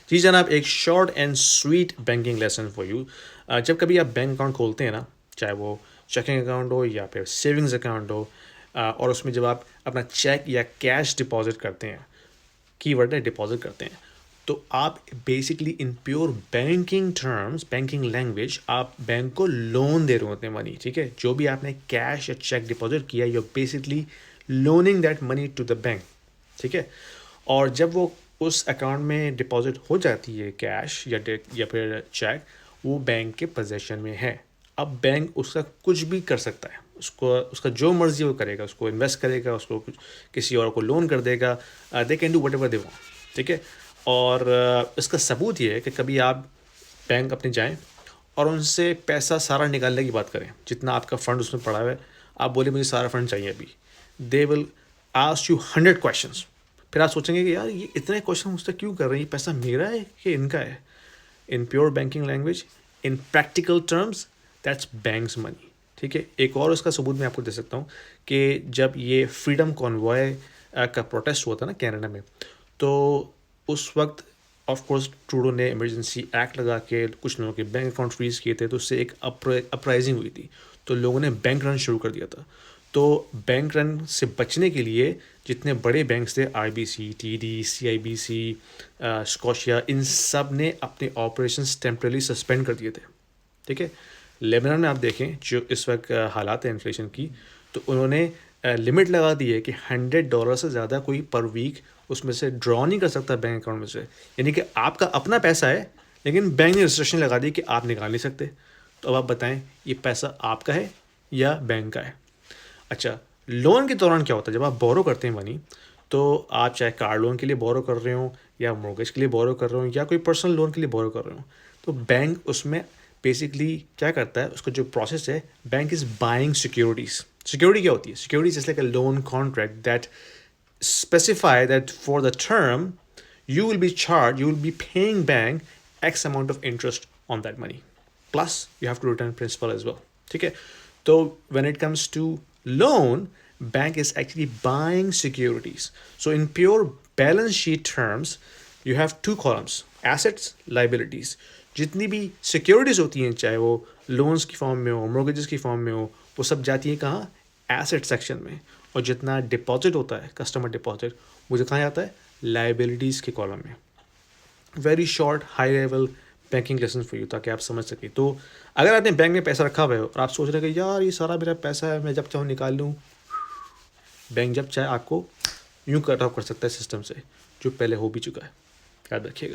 जी जनाब, एक short and sweet banking lesson for you. जब कभी आप बैंक अकाउंट खोलते हैं ना, चाहे वो चेकिंग अकाउंट हो या फिर सेविंग्स अकाउंट हो, और उसमें जब आप अपना चेक या कैश डिपॉजिट करते हैं, कीवर्ड है डिपॉजिट करते हैं, तो आप basically in pure banking terms, banking language, आप बैंक को लोन दे रहे होते हैं मनी। ठीक है, जो भी आपने कैश या चेक डिपॉजिट किया, you basically loaning that money to the bank. ठीक है, और जब वो उस अकाउंट में डिपॉजिट हो जाती है कैश या फिर चेक, वो बैंक के पोजेशन में है। अब बैंक उसका कुछ भी कर सकता है, उसको उसका जो मर्जी वो करेगा, उसको इन्वेस्ट करेगा, उसको कुछ किसी और को लोन कर देगा। They can do what ever they want. ठीक है, और इसका सबूत ये है कि कभी आप बैंक अपने जाएं और उनसे पैसा सारा निकालने की बात करें, जितना आपका फंड उसमें पड़ा हुआ है, आप बोले मुझे सारा फंड चाहिए अभी, they will ask you 100 questions. फिर आप सोचेंगे कि यार ये इतने क्वेश्चन मुझसे क्यों कर रहे हैं, ये पैसा मेरा है कि इनका है। In pure banking language, in practical terms, that's banks money. ठीक है, एक और उसका सबूत मैं आपको दे सकता हूँ कि जब ये फ्रीडम कॉन्वॉय का प्रोटेस्ट हुआ था ना कनाडा में, तो उस वक्त ऑफ कोर्स ट्रूडो ने इमरजेंसी एक्ट लगा के कुछ लोगों के बैंक अकाउंट फ्रीज किए थे, तो उससे एक अपराइजिंग हुई थी, तो लोगों ने बैंक रन शुरू कर दिया था। तो बैंक रन से बचने के लिए जितने बड़े बैंक्स थे, आईबीसी, टीडी, सीआईबीसी, स्कॉशिया, इन सब ने अपने ऑपरेशंस टेम्परली सस्पेंड कर दिए थे। ठीक है, लेबनान में आप देखें जो इस वक्त हालात है इन्फ्लेशन की, तो उन्होंने लिमिट लगा दी है कि $100 से ज़्यादा कोई पर वीक उसमें से ड्रॉ नहीं कर सकता बैंक अकाउंट में से। यानी कि आपका अपना पैसा है, लेकिन बैंक ने रिस्ट्रिक्शन लगा दी कि आप निकाल नहीं सकते। तो अब आप बताएं, ये पैसा आपका है या बैंक का है? अच्छा, लोन के दौरान क्या होता है, जब आप बोरो करते हैं मनी, तो आप चाहे कार लोन के लिए बोरो कर रहे हो या मोर्गेज के लिए बोरो कर रहे हो या कोई पर्सनल लोन के लिए बोरो कर रहे हो, तो बैंक उसमें बेसिकली क्या करता है, उसका जो प्रोसेस है, bank is buying securities. Security क्या होती है? Securities is like a loan contract that specify that for the term you will be paying bank x amount of interest on that money, plus you have to return principal as well. ठीक है, तो when it comes to loan, bank is actually buying securities. So in pure balance sheet terms, you have two columns: assets, liabilities. जितनी भी securities होती हैं, चाहे वो loans की फॉर्म में हो, मोर्गेजेस की फॉर्म में हो, वो सब जाती है कहाँ? एसेट सेक्शन में। और जितना डिपॉजिट होता है, कस्टमर डिपॉजिट, वो कहाँ जाता है? लाइबिलिटीज़ के कॉलम में। Very short high level banking lesson for you, ताकि आप समझ सकें। तो अगर आपने बैंक में पैसा रखा हुआ है और आप सोच रहे हैं कि यार ये सारा मेरा पैसा है, मैं जब चाहूँ निकाल लूँ, बैंक जब चाहे आपको यूँ कट ऑफ कर सकता है सिस्टम से, जो पहले हो भी चुका है। याद रखिएगा।